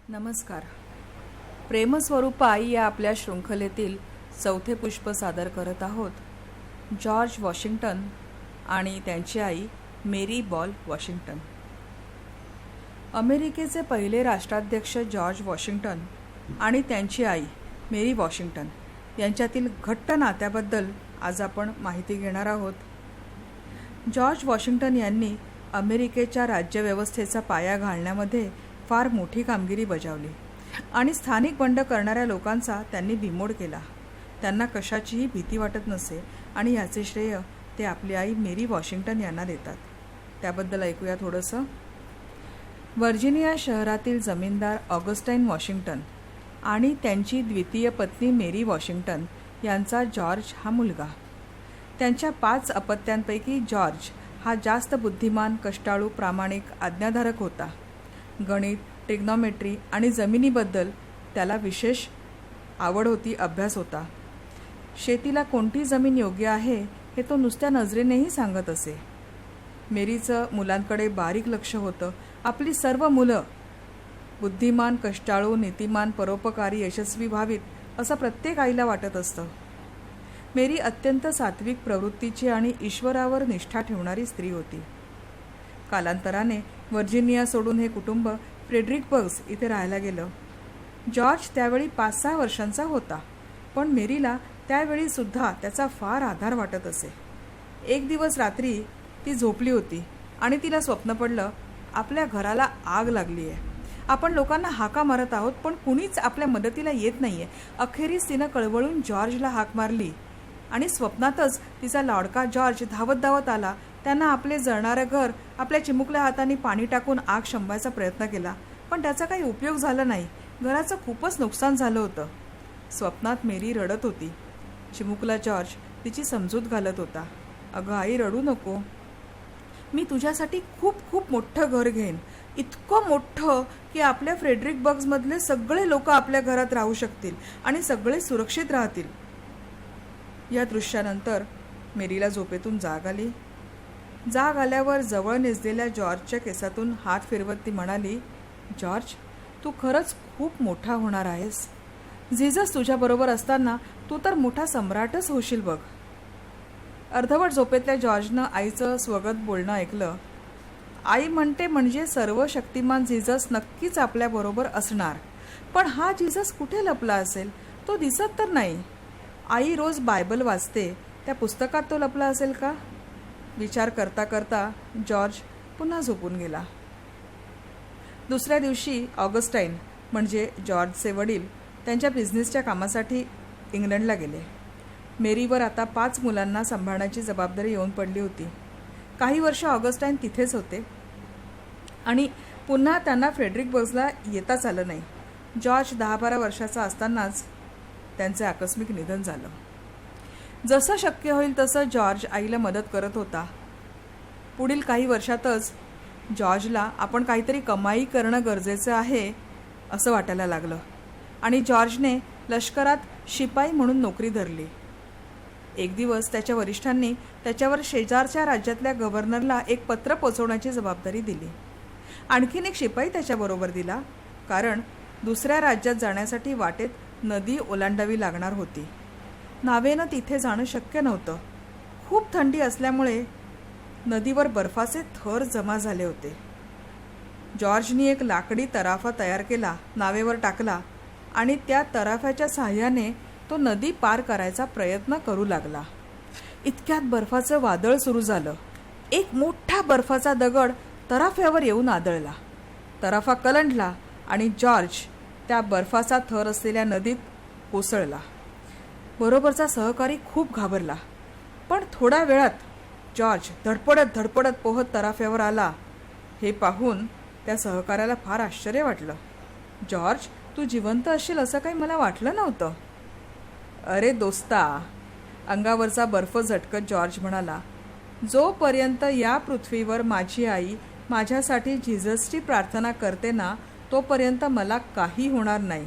नमस्कार. प्रेमस्वरूपा आई या आपल्या शृंखलेतील चौथे पुष्प सादर करत आहोत. जॉर्ज वॉशिंग्टन आणि त्यांची आई मेरी बॉल वॉशिंग्टन. अमेरिकेचे पहिले राष्ट्राध्यक्ष जॉर्ज वॉशिंग्टन आणि त्यांची आई मेरी वॉशिंग्टन यांच्यातील घट्ट नात्याबद्दल आज आपण माहिती घेणार आहोत. जॉर्ज वॉशिंग्टन यांनी अमेरिकेच्या राज्यव्यवस्थेचा पाया घालण्यामध्ये फार मोठी कामगिरी बजावली आणि स्थानिक बंड करणाऱ्या लोकांचा त्यांनी बिमोड केला. त्यांना कशाचीही भीती वाटत नसे आणि याचे श्रेय ते आपली आई मेरी वॉशिंग्टन यांना देतात. त्याबद्दल ऐकूया थोडंसं. व्हर्जिनिया शहरातील जमीनदार ऑगस्टाईन वॉशिंग्टन आणि त्यांची द्वितीय पत्नी मेरी वॉशिंग्टन यांचा जॉर्ज हा मुलगा. त्यांच्या 5 अपत्यांपैकी जॉर्ज हा जास्त बुद्धिमान, कष्टाळू, प्रामाणिक, आज्ञाधारक होता. गणित, ट्रिग्नॉमेट्री आणि जमिनीबद्दल त्याला विशेष आवड होती, अभ्यास होता. शेतीला कोणती जमीन योग्य आहे हे तो नुसत्या नजरेनेही सांगत असे. मेरीचं मुलांकडे बारीक लक्ष होतं. आपली सर्व मुलं बुद्धिमान, कष्टाळू, नीतिमान, परोपकारी, यशस्वी व्हावीत असं प्रत्येक आईला वाटत असतं. मेरी अत्यंत सात्विक प्रवृत्तीची आणि ईश्वरावर निष्ठा ठेवणारी स्त्री होती. कालांतराने व्हर्जिनिया सोडून हे कुटुंब फ्रेडरिकबर्ग इथे राहायला गेलं. जॉर्ज त्यावेळी 5-6 वर्षांचा होता, पण मेरीला त्यावेळी सुद्धा त्याचा फार आधार वाटत असे. एक दिवस रात्री ती झोपली होती आणि तिला स्वप्न पडलं, आपल्या घराला आग लागली आहे. आपण लोकांना हाका मारत आहोत, पण कुणीच आपल्या मदतीला येत नाहीये. अखेरीस तिनं कळवळून जॉर्जला हाक मारली आणि स्वप्नातच तिचा लाडका जॉर्ज धावत धावत आला. त्यांना आपले जळणारं घर आपल्या चिमुकल्या हाताने पाणी टाकून आग शमवायचा प्रयत्न केला, पण त्याचा काही उपयोग झाला नाही. घराचं खूपच नुकसान झालं होतं. स्वप्नात मेरी रडत होती. चिमुकला जॉर्ज तिची समजूत घालत होता. अगं आई, रडू नको. मी तुझ्यासाठी खूप खूप मोठं घर घेईन, इतकं मोठं की आपल्या फ्रेडरिकबर्गमधले सगळे लोक आपल्या घरात राहू शकतील आणि सगळे सुरक्षित राहतील. या दृश्यानंतर मेरीला झोपेतून जाग आली. जाग आल्यावर जवळ नेसलेल्या जॉर्जच्या केसातून हात फिरवत ती म्हणाली, जॉर्ज, तू खरंच खूप मोठा होणार आहेस. जीजस तुझ्याबरोबर असताना तू तर मोठा सम्राटच होशील बघ. अर्धवट झोपेतल्या जॉर्जनं आईचं स्वगत बोलणं ऐकलं. आई म्हणते म्हणजे सर्व शक्तिमान जीजस नक्कीच आपल्याबरोबर असणार, पण हा जीजस कुठे लपला असेल? तो दिसत तर नाही. आई रोज बायबल वाचते, त्या पुस्तकात तो लपला असेल का? विचार करता करता जॉर्ज पुन्हा झोपून गेला. दुसऱ्या दिवशी ऑगस्टाईन म्हणजे जॉर्जचे वडील त्यांच्या बिझनेसच्या कामासाठी इंग्लंडला गेले. मेरीवर आता 5 मुलांना सांभाळण्याची जबाबदारी येऊन पडली होती. काही वर्ष ऑगस्टाईन तिथेच होते आणि पुन्हा त्यांना फ्रेडरिकबर्गला येताच आलं नाही. जॉर्ज 10-12 वर्षाचा असतानाच त्यांचे आकस्मिक निधन झालं. जसं शक्य होईल तसं जॉर्ज आईला मदत करत होता. पुढील काही वर्षातच जॉर्जला आपण काहीतरी कमाई करणं गरजेचं आहे असं वाटायला लागलं आणि जॉर्जने लष्करात शिपाई म्हणून नोकरी धरली. एक दिवस त्याच्या वरिष्ठांनी त्याच्यावर शेजारच्या राज्यातल्या गव्हर्नरला एक पत्र पोचवण्याची जबाबदारी दिली. आणखीन एक शिपाई त्याच्याबरोबर दिला, कारण दुसऱ्या राज्यात जाण्यासाठी वाटेत नदी ओलांडावी लागणार होती. नावेनं तिथे जाणं शक्य नव्हतं. खूप थंडी असल्यामुळे नदीवर बर्फाचे थर जमा झाले होते. जॉर्जनी एक लाकडी तराफा तयार केला, नावेवर टाकला आणि त्या तराफ्याच्या साहाय्याने तो नदी पार करायचा प्रयत्न करू लागला. इतक्यात बर्फाचं वादळ सुरू झालं. एक मोठा बर्फाचा दगड तराफ्यावर येऊन आदळला. तराफा कलंडला आणि जॉर्ज त्या बर्फाचा थर असलेल्या नदीत कोसळला. बरोबरचा सहकारी खूप घाबरला, पण थोड्या वेळात जॉर्ज धडपडत धडपडत पोहत तराफ्यावर आला. हे पाहून त्या सहकार्याला फार आश्चर्य वाटलं. जॉर्ज, तू जिवंत असशील असं काही मला वाटलं नव्हतं. अरे दोस्ता, अंगावरचा बर्फ झटकत जॉर्ज म्हणाला, जोपर्यंत या पृथ्वीवर माझी आई माझ्यासाठी जिजसची प्रार्थना करते ना, तोपर्यंत मला काही होणार नाही.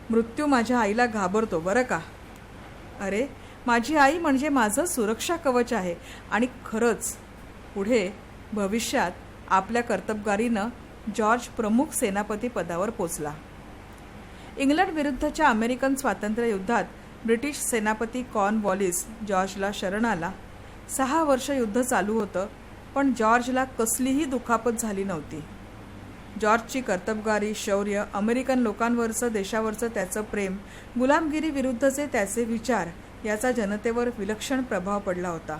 मृत्यू माझ्या आईला घाबरतो बरं का. अरे, माझी आई म्हणजे माझं सुरक्षा कवच आहे आणि खरंच पुढे भविष्यात आपल्या कर्तबगारीनं जॉर्ज प्रमुख सेनापती पदावर पोचला. इंग्लंड विरुद्धच्या अमेरिकन स्वातंत्र्य युद्धात ब्रिटिश सेनापती कॉर्नवॉलिस जॉर्जला शरण आला. 6 वर्ष युद्ध चालू होतं, पण जॉर्जला कसलीही दुखापत झाली नव्हती. जॉर्जची कर्तबगारी, शौर्य, अमेरिकन लोकांवरचं, देशावरचं त्याचं प्रेम, गुलामगिरी विरुद्धचे त्याचे विचार याचा जनतेवर विलक्षण प्रभाव पडला होता.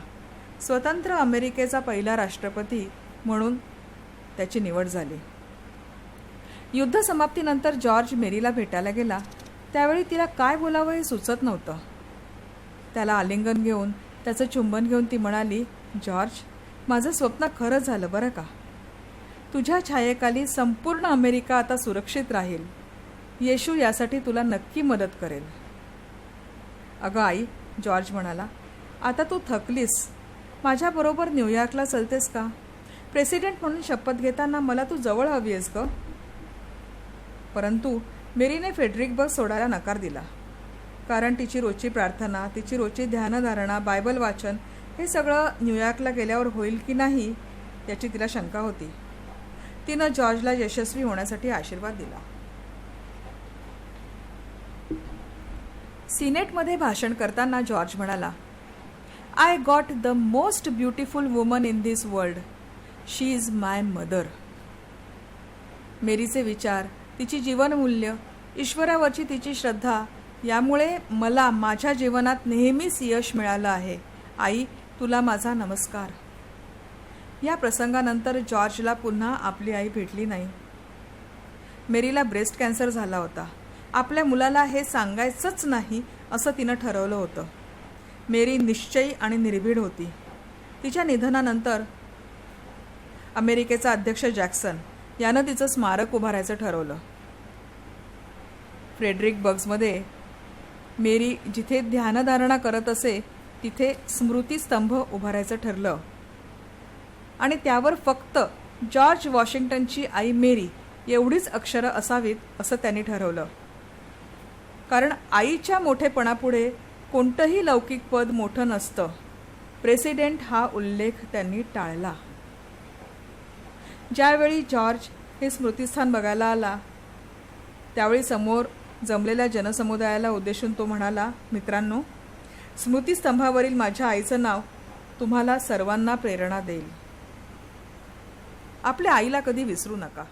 स्वतंत्र अमेरिकेचा पहिला राष्ट्रपती म्हणून त्याची निवड झाली. युद्ध समाप्तीनंतर जॉर्ज मेरीला भेटायला गेला. त्यावेळी तिला काय बोलावं हे सुचत नव्हतं. त्याला आलिंगन घेऊन, त्याचं चुंबन घेऊन ती म्हणाली, जॉर्ज, माझं स्वप्न खरं झालं बरं का. तुझ्या छायेखाली संपूर्ण अमेरिका आता सुरक्षित राहील. येशू यासाठी तुला नक्की मदत करेल. अगं आई, जॉर्ज म्हणाला, आता तू थकलीस. माझ्याबरोबर न्यूयॉर्कला चलतेस का? प्रेसिडेंट म्हणून शपथ घेताना मला तू जवळ हवी आहेस ग. परंतु मेरीने फ्रेडरिकबर्ग सोडायला नकार दिला. कारण तिची रोजची प्रार्थना, तिची रोजची ध्यानधारणा, बायबल वाचन हे सगळं न्यूयॉर्कला गेल्यावर होईल की नाही याची तिला शंका होती. तिनं जॉर्जला यशस्वी होण्यासाठी आशीर्वाद दिला. सिनेटमध्ये भाषण करताना जॉर्ज म्हणाला, I got the most beautiful woman in this world. She is my mother. मेरीचे विचार, तिची जीवनमूल्य, ईश्वरावरची तिची श्रद्धा यामुळे मला माझ्या जीवनात नेहमीच यश मिळालं आहे. आई, तुला माझा नमस्कार. या प्रसंगानंतर जॉर्जला पुन्हा आपली आई भेटली नाही. मेरीला ब्रेस्ट कॅन्सर झाला होता. आपल्या मुलाला हे सांगायचंच नाही असं तिनं ठरवलं होतं. मेरी निश्चयी आणि निर्भीड होती. तिच्या निधनानंतर अमेरिकेचा अध्यक्ष जॅक्सन यानं तिचं स्मारक उभारायचं ठरवलं. फ्रेडरिकबर्गमध्ये मेरी जिथे ध्यानधारणा करत असे तिथे स्मृतिस्तंभ उभारायचं ठरलं आणि त्यावर फक्त जॉर्ज वॉशिंग्टनची आई मेरी एवढीच अक्षरं असावीत असं त्यांनी ठरवलं. कारण आईच्या मोठेपणापुढे कोणतंही लौकिक पद मोठं नसतं. प्रेसिडेंट हा उल्लेख त्यांनी टाळला. ज्यावेळी जॉर्ज हे स्मृतिस्थान बघायला आला त्यावेळी समोर जमलेल्या जनसमुदायाला उद्देशून तो म्हणाला, मित्रांनो, स्मृतिस्तंभावरील माझ्या आईचं नाव तुम्हाला सर्वांना प्रेरणा देईल. आपल्या आईला कधी विसरू नका.